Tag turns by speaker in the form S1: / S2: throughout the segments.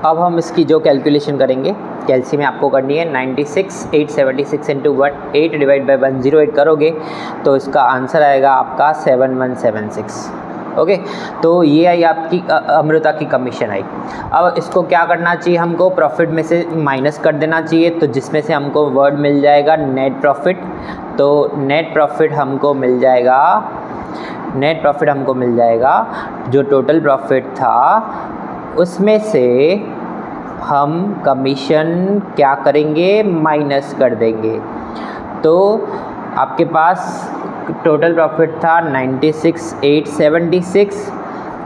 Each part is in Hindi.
S1: अब हम इसकी जो कैलकुलेशन करेंगे, कैलसी में आपको करनी है 96,876 इंटू 8 डिवाइड बाई 108 करोगे तो इसका आंसर आएगा आपका 7176। ओके, तो ये आई आपकी अमृता की कमीशन आई। अब इसको क्या करना चाहिए, हमको प्रॉफिट में से माइनस कर देना चाहिए, तो जिसमें से हमको वर्ड मिल जाएगा नेट प्रॉफिट। तो नेट प्रॉफिट हमको मिल जाएगा जो टोटल प्रॉफिट था उसमें से हम कमीशन क्या करेंगे, माइनस कर देंगे। तो आपके पास टोटल प्रॉफिट था 96,876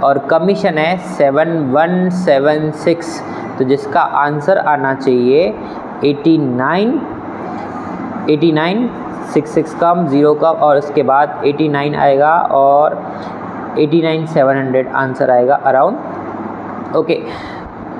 S1: और कमीशन है 7176, तो जिसका आंसर आना चाहिए 89,66 कम 0 का और उसके बाद 89 आएगा और 89,700 आंसर आएगा अराउंड। ओके,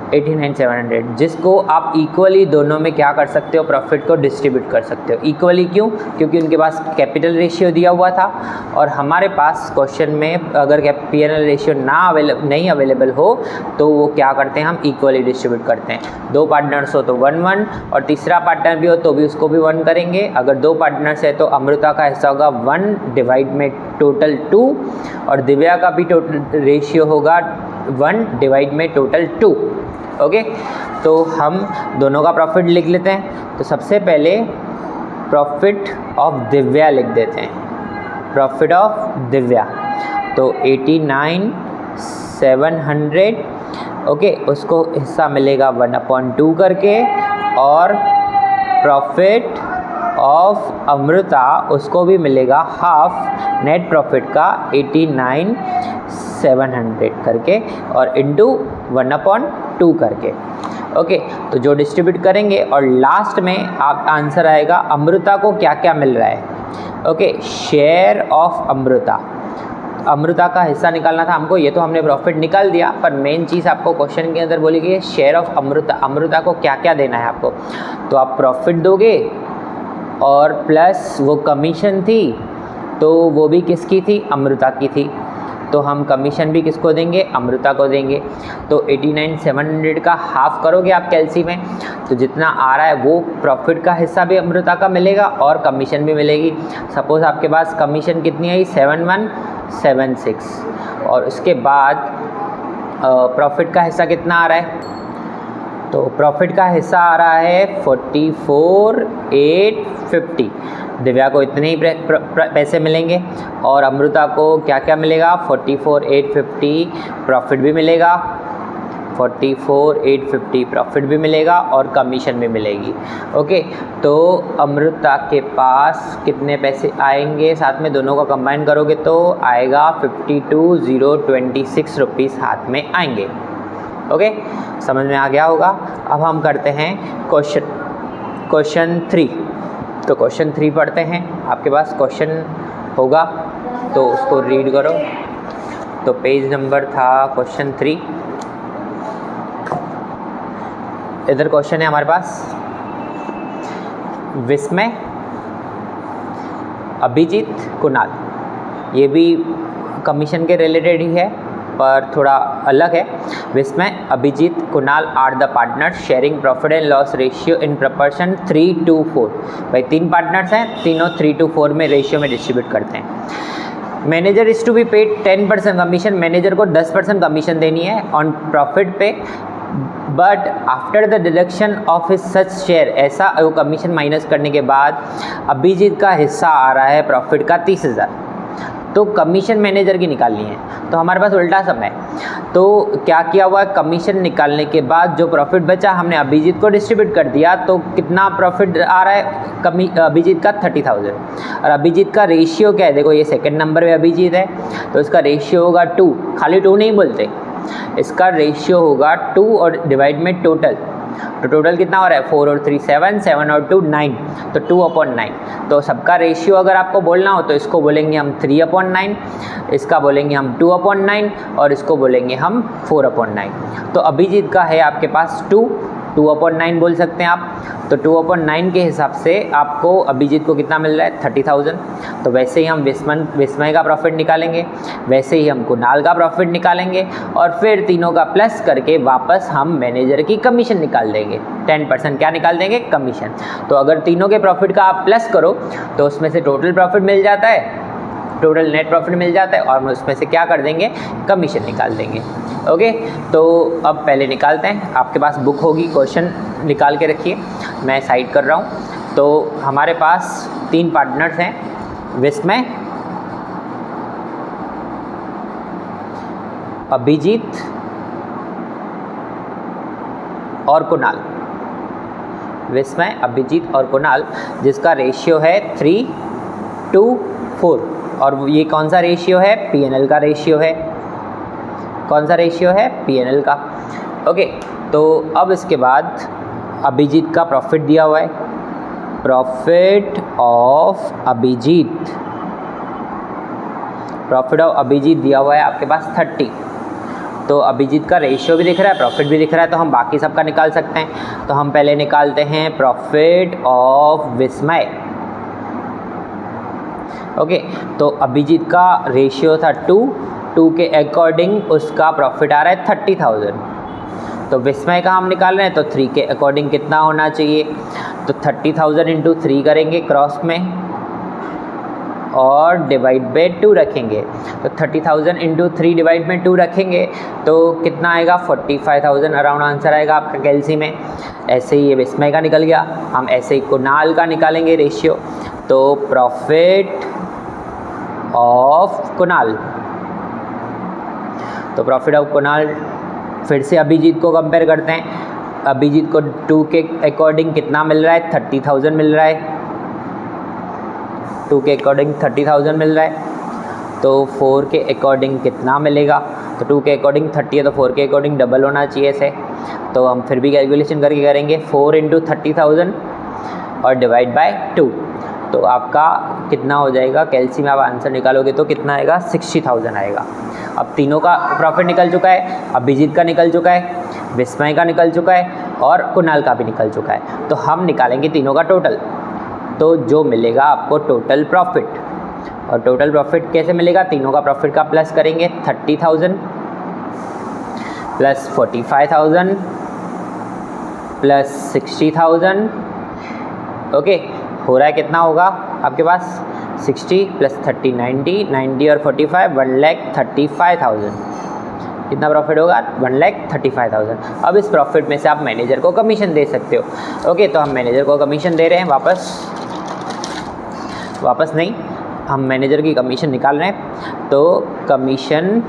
S1: 89,700, जिसको आप इक्वली दोनों में क्या कर सकते हो, प्रॉफिट को डिस्ट्रीब्यूट कर सकते हो। इक्वली क्यों? क्योंकि उनके पास कैपिटल रेशियो दिया हुआ था और हमारे पास क्वेश्चन में अगर P&L रेशियो नहीं अवेलेबल हो तो वो क्या करते हैं, हम इक्वली डिस्ट्रीब्यूट करते हैं। 2 पार्टनर्स हो तो 1-1 और तीसरा पार्टनर भी हो तो भी उसको भी 1 करेंगे। अगर 2 पार्टनर्स है तो अमृता का हिस्सा होगा 1 डिवाइड में टोटल 2 और दिव्या का भी टोटल रेशियो होगा 1 डिवाइड में टोटल 2। ओके, तो हम दोनों का प्रॉफिट लिख लेते हैं। तो सबसे पहले प्रॉफिट ऑफ दिव्या लिख देते हैं, प्रॉफिट ऑफ दिव्या तो 89,700। ओके, उसको हिस्सा मिलेगा 1/2 करके और प्रॉफिट ऑफ अमृता उसको भी मिलेगा हाफ नेट प्रॉफिट का 89,700 करके और इंटू 1/2 करके। ओके, तो जो डिस्ट्रीब्यूट करेंगे और लास्ट में आप आंसर आएगा अमृता को क्या क्या मिल रहा है। ओके, शेयर ऑफ अमृता का हिस्सा निकालना था हमको, ये तो हमने प्रॉफिट निकाल दिया, पर मेन चीज़ आपको क्वेश्चन के अंदर बोली गई है शेयर ऑफ अमृता को क्या क्या देना है आपको। तो आप प्रॉफिट दोगे और प्लस वो कमीशन थी तो वो भी किसकी थी, अमृता की थी, तो हम कमीशन भी किसको देंगे, अमृता को देंगे। तो 89,700 का हाफ करोगे आप कैलसी में तो जितना आ रहा है वो प्रॉफिट का हिस्सा भी अमृता का मिलेगा और कमीशन भी मिलेगी। सपोज़ आपके पास कमीशन कितनी आई, 7176 और उसके बाद प्रॉफिट का हिस्सा कितना आ रहा है, तो प्रॉफिट का हिस्सा आ रहा है 44,850। दिव्या को इतने ही पैसे मिलेंगे और अमृता को क्या क्या मिलेगा, 44,850 प्रॉफिट भी मिलेगा, 44,850 प्रॉफिट भी मिलेगा और कमीशन भी मिलेगी। ओके, तो अमृता के पास कितने पैसे आएंगे, साथ में दोनों का कंबाइन करोगे तो आएगा 52,026 रुपीज़ हाथ में आएंगे। ओके, समझ में आ गया होगा। अब हम करते हैं क्वेश्चन 3। तो क्वेश्चन 3 पढ़ते हैं, आपके पास क्वेश्चन होगा तो उसको रीड करो। तो पेज नंबर था क्वेश्चन 3, इधर क्वेश्चन है हमारे पास, विस्मय, अभिजीत, कुणाल, ये भी कमीशन के रिलेटेड ही है पर थोड़ा अलग है। Vismay, Abhijeet, Kunal are the partner sharing profit and loss ratio in proportion 3:4। भाई 3 पार्टनर्स हैं, तीनों 3:4 में रेशियो में डिस्ट्रीब्यूट करते हैं। Manager is to be paid 10% commission, manager को 10% कमीशन देनी है ऑन प्रॉफिट पे, but after the deduction of his such share, ऐसा वो कमीशन माइनस करने के बाद अभिजीत का हिस्सा आ रहा है प्रॉफिट का 30,000। तो कमीशन मैनेजर की निकालनी है, तो हमारे पास उल्टा समय है। तो क्या किया हुआ है, कमीशन निकालने के बाद जो प्रॉफिट बचा हमने अभिजीत को डिस्ट्रीब्यूट कर दिया, तो कितना प्रॉफिट आ रहा है अभिजीत का 30,000 और अभिजीत का रेशियो क्या है, देखो ये सेकंड नंबर पे अभिजीत है तो इसका रेशियो होगा 2, खाली 2 नहीं बोलते, इसका रेशियो होगा 2 और डिवाइड में टोटल, तो टोटल कितना हो रहा है 4 और 3 7, 7 और 2 9, तो 2/9। तो सबका रेशियो अगर आपको बोलना हो तो इसको बोलेंगे हम 3/9, इसका बोलेंगे हम 2/9 और इसको बोलेंगे हम 4/9। तो अभिजीत का है आपके पास 2/9 बोल सकते हैं आप, तो 2/9 के हिसाब से आपको अभिजीत को कितना मिल रहा है 30,000। तो वैसे ही हम विस्मय का प्रॉफिट निकालेंगे, वैसे ही हम कुणाल का प्रॉफिट निकालेंगे और फिर तीनों का प्लस करके वापस हम मैनेजर की कमीशन निकाल देंगे। 10% क्या निकाल देंगे, कमीशन। तो अगर तीनों के प्रॉफिट का आप प्लस करो तो उसमें से टोटल प्रॉफिट मिल जाता है, टोटल नेट प्रॉफिट मिल जाता है और उसमें से क्या कर देंगे, कमीशन निकाल देंगे। ओके, तो अब पहले निकालते हैं। आपके पास बुक होगी, क्वेश्चन निकाल के रखिए, मैं साइड कर रहा हूँ। तो हमारे पास 3 पार्टनर्स हैं, विस्मय, अभिजीत और कुणाल। विस्मय, अभिजीत और कुणाल, जिसका रेशियो है 3:4। और ये कौन सा रेशियो है, P&L का रेशियो है। कौन सा रेशियो है, P&L का। ओके, तो अब इसके बाद अभिजीत का प्रॉफिट दिया हुआ है, profit of Abhijeet, profit of Abhijeet दिया हुआ है आपके पास 30। तो अभिजीत का रेशियो भी दिख रहा है, प्रॉफिट भी दिख रहा है, तो हम बाकी सबका निकाल सकते हैं। तो हम पहले निकालते हैं प्रॉफिट ऑफ विस्मय। ओके, तो अभिजीत का रेशियो था 2 के अकॉर्डिंग उसका प्रॉफिट आ रहा है 30,000। तो विस्मय का हम निकाल रहे हैं, तो 3 के अकॉर्डिंग कितना होना चाहिए, तो 30,000 इंटू 3 करेंगे क्रॉस में और डिवाइड बाई 2 रखेंगे। तो 30,000 इंटू 3 डिवाइड में 2 रखेंगे तो कितना आएगा, 45,000 अराउंड आंसर आएगा आपका कैलसी में। ऐसे ही ये विस्मय का निकल गया। हम ऐसे ही कुणाल का निकालेंगे रेशियो। तो प्रॉफिट ऑफ कुणाल, तो प्रॉफिट ऑफ कुणाल फिर से अभिजीत को कंपेयर करते हैं। अभिजीत को 2 के अकॉर्डिंग कितना मिल रहा है, 30,000 मिल रहा है। 2 के अकॉर्डिंग 30,000 मिल रहा है। तो 4 के अकॉर्डिंग कितना मिलेगा, तो 2 के अकॉर्डिंग 30 है तो 4 के अकॉर्डिंग डबल होना चाहिए इसे। तो हम फिर भी कैलकुलेशन करके करेंगे, 4 इंटू 30,000 और डिवाइड बाय 2। तो आपका कितना हो जाएगा, कैलसी में आप आंसर निकालोगे तो कितना आएगा, 60,000 आएगा। अब तीनों का प्रॉफिट निकल चुका है, अभिजीत का निकल चुका है, विस्मय का निकल चुका है और कुणाल का भी निकल चुका है। तो हम निकालेंगे तीनों का टोटल। तो जो मिलेगा आपको टोटल प्रॉफिट, और टोटल प्रॉफिट कैसे मिलेगा, तीनों का प्रॉफिट का प्लस करेंगे, 30,000 प्लस 45,000 प्लस 60,000। ओके, हो रहा है कितना होगा आपके पास, 60 प्लस 30 90 और 45 1,35,000। कितना प्रॉफिट होगा, 1,35,000। अब इस प्रॉफिट में से आप मैनेजर को कमीशन दे सकते हो। ओके, तो हम मैनेजर को कमीशन दे रहे हैं, वापस नहीं, हम मैनेजर की कमीशन निकाल रहे हैं। तो commission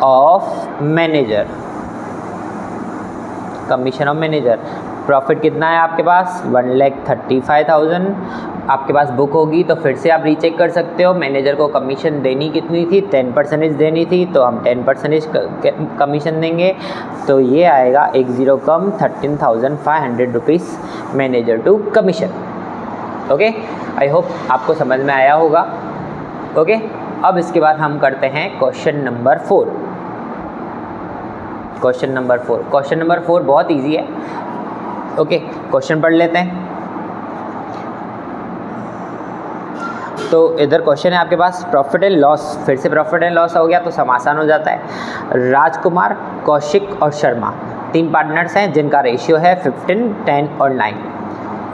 S1: of manager, commission of manager, profit कितना है आपके पास, 1,35,000। आपके पास बुक होगी तो फिर से आप रीचेक कर सकते हो। मैनेजर को कमीशन देनी कितनी थी, 10% देनी थी, तो हम 10% कमीशन देंगे। तो ये आएगा 10 कम 13,500 rupees manager to commission. Okay, I hope आपको समझ में आया होगा। ओके, अब इसके बाद हम करते हैं क्वेश्चन नंबर 4। क्वेश्चन नंबर 4 बहुत इजी है। ओके, क्वेश्चन पढ़ लेते हैं। तो इधर क्वेश्चन है आपके पास, प्रॉफिट एंड लॉस। फिर से प्रॉफिट एंड लॉस हो गया तो समासान हो जाता है। राजकुमार, कौशिक और शर्मा 3 पार्टनर्स हैं जिनका रेशियो है 15, 10 और 9।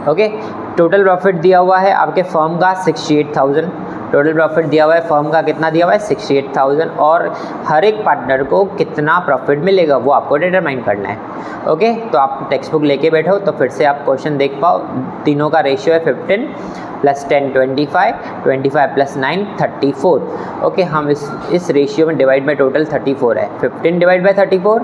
S1: ओके, टोटल प्रॉफिट दिया हुआ है आपके फर्म का 68,000। टोटल प्रॉफिट दिया हुआ है फर्म का, कितना दिया हुआ है 68,000, और हर एक पार्टनर को कितना प्रॉफिट मिलेगा वो आपको डिटरमाइन करना है। ओके, तो आप टेक्स्ट बुक लेके बैठो तो फिर से आप क्वेश्चन देख पाओ। तीनों का रेशियो है 15 प्लस 10 25, 25 प्लस 9 34। ओके, हम इस रेशियो में डिवाइड बाई टोटल 34 है। 15 divide by 34,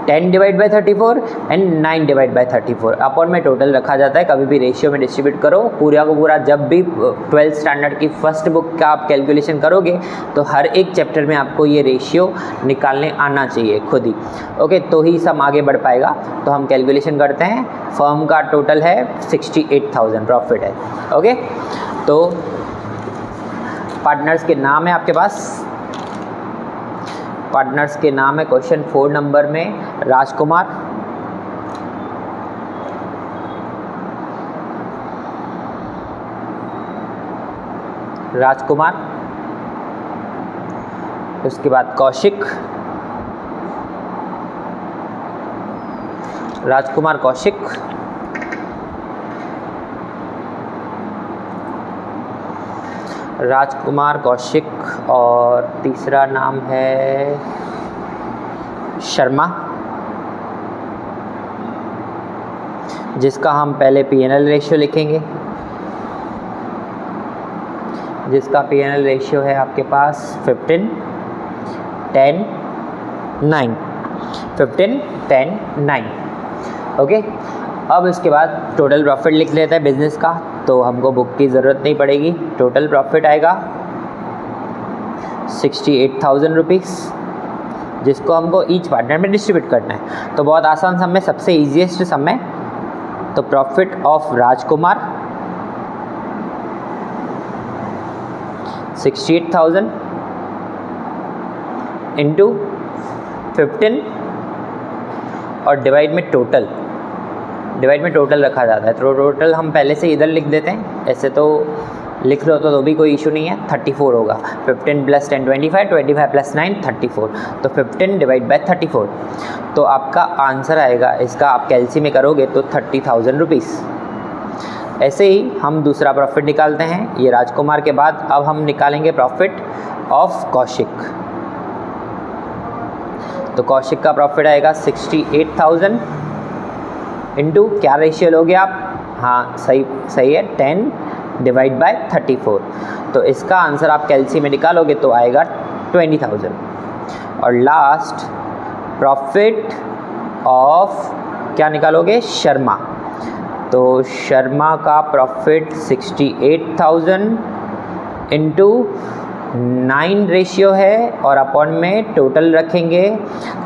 S1: 10 divide by 34 and 9 divide by 34 upon में टोटल रखा जाता है। कभी भी रेशियो में डिस्ट्रीब्यूट करो पूरा को पूरा। जब भी 12th स्टैंडर्ड की फर्स्ट बुक का आप कैलकुलेशन करोगे तो हर एक चैप्टर में आपको ये रेशियो निकालने आना चाहिए खुद ही। ओके, तो ही सम आगे बढ़ पाएगा। तो हम कैलकुलेशन करते हैं। फर्म का टोटल है 68,000 प्रॉफिट है। ओके, तो पार्टनर्स के नाम है आपके पास, पार्टनर्स के नाम है क्वेश्चन 4 नंबर में राजकुमार, राजकुमार, उसके बाद कौशिक, राजकुमार कौशिक, राजकुमार कौशिक, और तीसरा नाम है शर्मा, जिसका हम पहले P&L रेशियो लिखेंगे, जिसका P&L रेशियो है आपके पास 15, 10, 9, 15, 10, 9। ओके, अब इसके बाद टोटल प्रॉफिट लिख लेते हैं बिजनेस का, तो हमको बुक की ज़रूरत नहीं पड़ेगी। टोटल प्रॉफिट आएगा 68,000 रुपीज़, जिसको हमको ईच पार्टनर में डिस्ट्रीब्यूट करना है। तो बहुत आसान सम है, सबसे ईजीएस्ट सम है। तो प्रॉफिट ऑफ राजकुमार 68,000 इंटू 15 और डिवाइड में टोटल रखा जाता है। तो टोटल हम पहले से इधर लिख देते हैं, ऐसे तो लिख लो तो भी कोई इशू नहीं है। 34 होगा, 15 + 10 25, 25 + 9 34, तो 15 डिवाइड बाय 34। तो आपका आंसर आएगा, इसका आप कैलसी में करोगे तो 30,000 रुपीज़। ऐसे ही हम दूसरा प्रॉफिट निकालते हैं। ये राजकुमार के बाद अब हम निकालेंगे प्रॉफिट ऑफ कौशिक। तो कौशिक का प्रॉफिट आएगा 68,000 इंटू क्या रेशियो लोगे आप? हाँ सही है, 10 डिवाइड बाय 34। तो इसका आंसर आप कैलसी में निकालोगे तो आएगा 20,000। और लास्ट प्रॉफिट ऑफ क्या निकालोगे? शर्मा। तो शर्मा का प्रॉफिट 68,000 इंटू 9 रेशियो है और अपॉन में टोटल रखेंगे,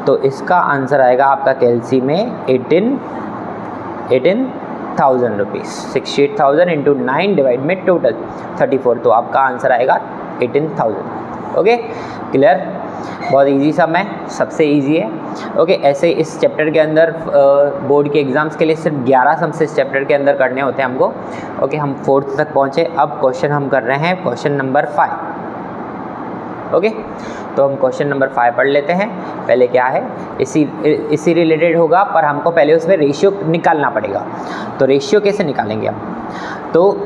S1: तो इसका आंसर आएगा आपका कैलसी में 18,000 रुपीज़। 68,000 इंटू 9 डिवाइड में टोटल 34, तो आपका आंसर आएगा 18,000। Okay, clear? बहुत इजी सम है, सबसे इजी है। ओके, ऐसे इस चैप्टर के अंदर बोर्ड के एग्ज़ाम्स के लिए सिर्फ 11 सम से इस चैप्टर के अंदर करने होते हैं हमको। ओके, हम 4th तक पहुँचे। अब क्वेश्चन हम कर रहे हैं क्वेश्चन नंबर 5। ओके, तो हम क्वेश्चन नंबर 5 पढ़ लेते हैं। पहले क्या है, इसी रिलेटेड होगा, पर हमको पहले उसमें रेशियो निकालना पड़ेगा। तो रेशियो कैसे निकालेंगे हम? तो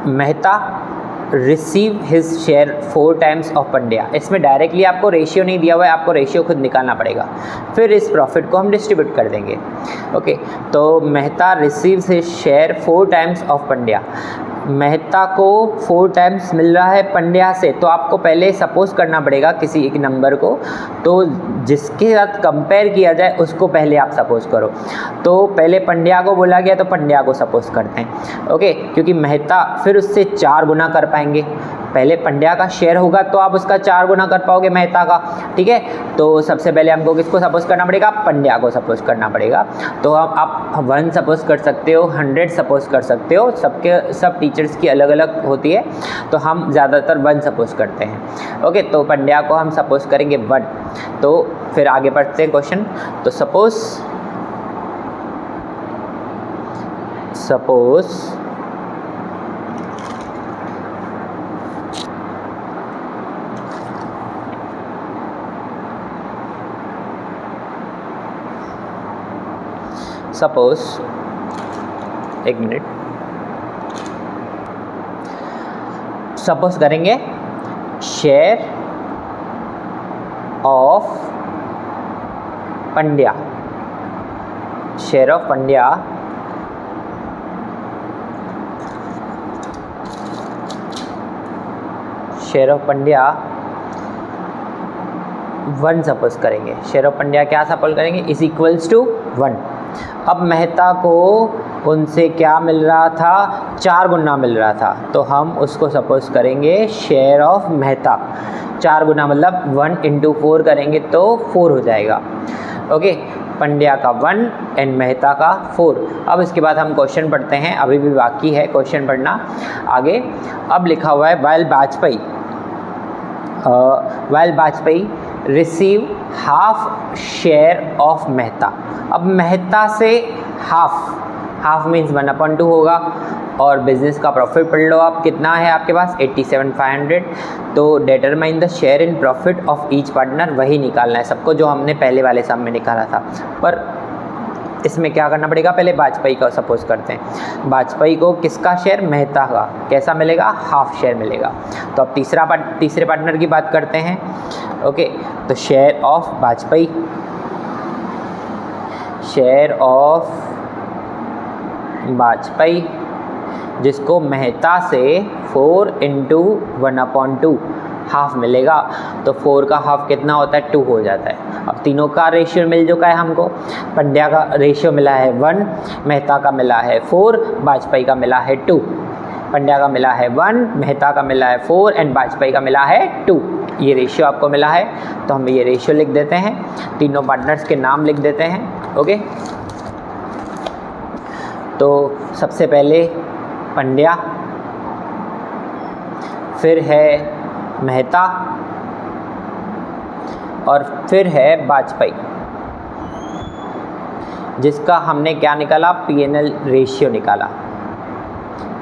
S1: Mehta receive his share 4 times of Pandya. इसमें डायरेक्टली आपको रेशियो नहीं दिया हुआ है, आपको रेशियो खुद निकालना पड़ेगा। फिर इस प्रॉफिट को हम डिस्ट्रीब्यूट कर देंगे। ओके, तो Mehta receives his share 4 times of Pandya. Mehta को 4 टाइम्स मिल रहा है पंड्या से, तो आपको पहले सपोज करना पड़ेगा किसी एक नंबर को, तो जिसके साथ कंपेयर किया जाए उसको पहले आप सपोज करो। तो पहले पंड्या को बोला गया तो पंड्या को सपोज करते हैं। ओके, क्योंकि मेहता फिर उससे 4 गुना कर पाएंगे। पहले पंड्या का शेयर होगा तो आप उसका 4 गुना कर पाओगे मेहता का, ठीक है। तो सबसे पहले हमको किसको सपोज करना पड़ेगा? पंड्या को सपोज करना पड़ेगा। तो आप 1 सपोज कर सकते हो, 100 सपोज कर सकते हो, सब टीचर्स की अलग अलग होती है, तो हम ज़्यादातर 1 सपोज करते हैं। ओके, तो पंड्या को हम सपोज करेंगे 1। तो फिर आगे बढ़ते हैं क्वेश्चन। तो सपोज एक मिनट, सपोज करेंगे share of Pandya, share of Pandya share of Pandya 1 suppose करेंगे। शेयर ऑफ पंड्या क्या सपोज करेंगे? Is equals to 1। अब मेहता को उनसे क्या मिल रहा था? 4 गुना मिल रहा था, तो हम उसको सपोज करेंगे शेयर ऑफ मेहता। 4 गुना मतलब 1 × 4 करेंगे तो 4 हो जाएगा। ओके, पंड्या का 1 एंड मेहता का 4। अब इसके बाद हम क्वेश्चन पढ़ते हैं, अभी भी बाकी है क्वेश्चन पढ़ना आगे। अब लिखा हुआ है while Vajpayee receive half share of Mehta. अब मेहता से हाफ हाफ मीन्स 1/2 होगा। और बिजनेस का प्रॉफिट पढ़ लो आप, कितना है आपके पास 87,500। तो determine the share in profit of each partner, वही निकालना है सबको जो हमने पहले वाले सम में निकाला था। पर इसमें क्या करना पड़ेगा, पहले वाजपेयी का सपोज करते हैं। वाजपेयी को किसका शेयर, मेहता का, कैसा मिलेगा, हाफ शेयर मिलेगा। तो अब तीसरे पार्टनर की बात करते हैं। ओके, तो share of Vajpayee, share of Vajpayee जिसको मेहता से 4 × 1/2 हाफ मिलेगा। तो 4 का हाफ कितना होता है, 2 हो जाता है। अब तीनों का रेशियो मिल चुका है हमको। पंड्या का रेशियो मिला है 1, मेहता का मिला है 4, वाजपेयी का मिला है 2। पंड्या का मिला है 1, मेहता का मिला है 4 एंड वाजपेयी का मिला है 2। ये रेशियो आपको मिला है, तो हम ये रेशियो लिख देते हैं, तीनों पार्टनर्स के नाम लिख देते हैं। ओके, तो सबसे पहले पंड्या, फिर है मेहता और फिर है वाजपेयी, जिसका हमने क्या निकाला, P&L रेशियो निकाला।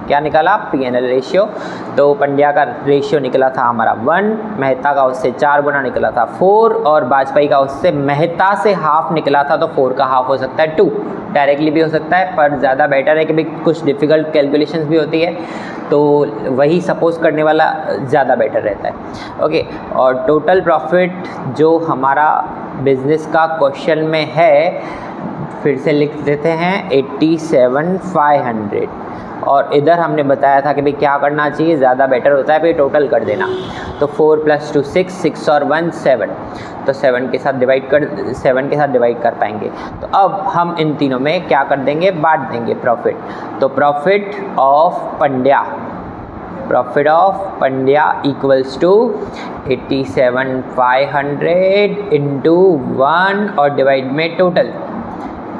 S1: क्या निकाला, P&L रेशियो। तो पंड्या का रेशियो निकला था हमारा 1, मेहता का उससे 4 गुना निकला था 4, और वाजपेयी का उससे मेहता से हाफ निकला था, तो 4 का हाफ हो सकता है 2। डायरेक्टली भी हो सकता है, पर ज़्यादा बेटर है कि भाई कुछ डिफ़िकल्ट कैलकुलेशंस भी होती है, तो वही सपोज करने वाला ज़्यादा बेटर रहता है। ओके, और टोटल प्रॉफिट जो हमारा बिजनेस का क्वेश्चन में है, फिर से लिख देते हैं 87,500। और इधर हमने बताया था कि भाई क्या करना चाहिए, ज़्यादा बेटर होता है भाई टोटल कर देना। तो 4 + 2 6, 6 और 1 7, तो 7 के साथ डिवाइड कर पाएंगे। तो अब हम इन तीनों में क्या कर देंगे, बांट देंगे प्रॉफिट। तो profit of Pandya equals to 87,500 into 1 और डिवाइड में टोटल,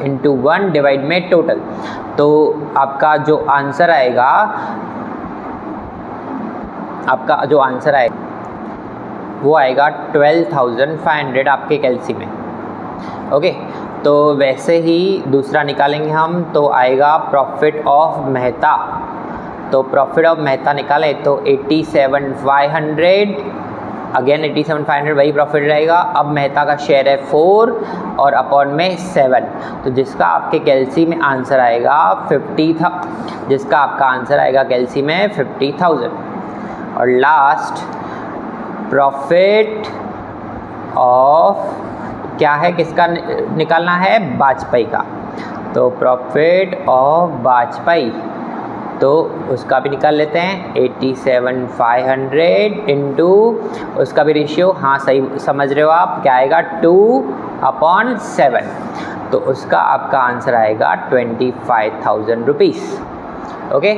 S1: इंटू 1 डिवाइड में टोटल। तो आपका जो आंसर आएगा, वो आएगा 12,500 आपके कैलसी में। ओके, तो वैसे ही दूसरा निकालेंगे हम, तो आएगा प्रॉफिट ऑफ मेहता। तो प्रॉफिट ऑफ मेहता निकालें तो 87,500, अगेन 87,500 वही प्रॉफिट रहेगा। अब मेहता का शेयर है 4 और अपॉन में 7, तो जिसका आपके कैलसी में आंसर आएगा 50,000। और लास्ट प्रॉफिट ऑफ क्या है, किसका निकालना है, वाजपेयी का। तो प्रॉफिट ऑफ वाजपेयी, तो उसका भी निकाल लेते हैं 87,500 इंटू उसका भी रेशियो, हाँ सही समझ रहे हो आप, क्या आएगा 2/7, तो उसका आपका आंसर आएगा 25,000 रुपीज़। ओके,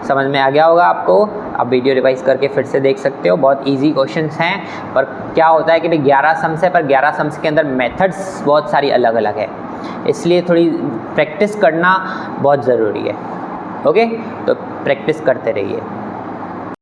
S1: समझ में आ गया होगा आपको। आप वीडियो रिवाइज करके फिर से देख सकते हो, बहुत इजी क्वेश्चंस हैं। पर क्या होता है कि भाई 11 सम्स है, पर 11 सम्स के अंदर मेथड्स बहुत सारी अलग अलग है, इसलिए थोड़ी प्रैक्टिस करना बहुत ज़रूरी है। ओके, तो प्रैक्टिस करते रहिए।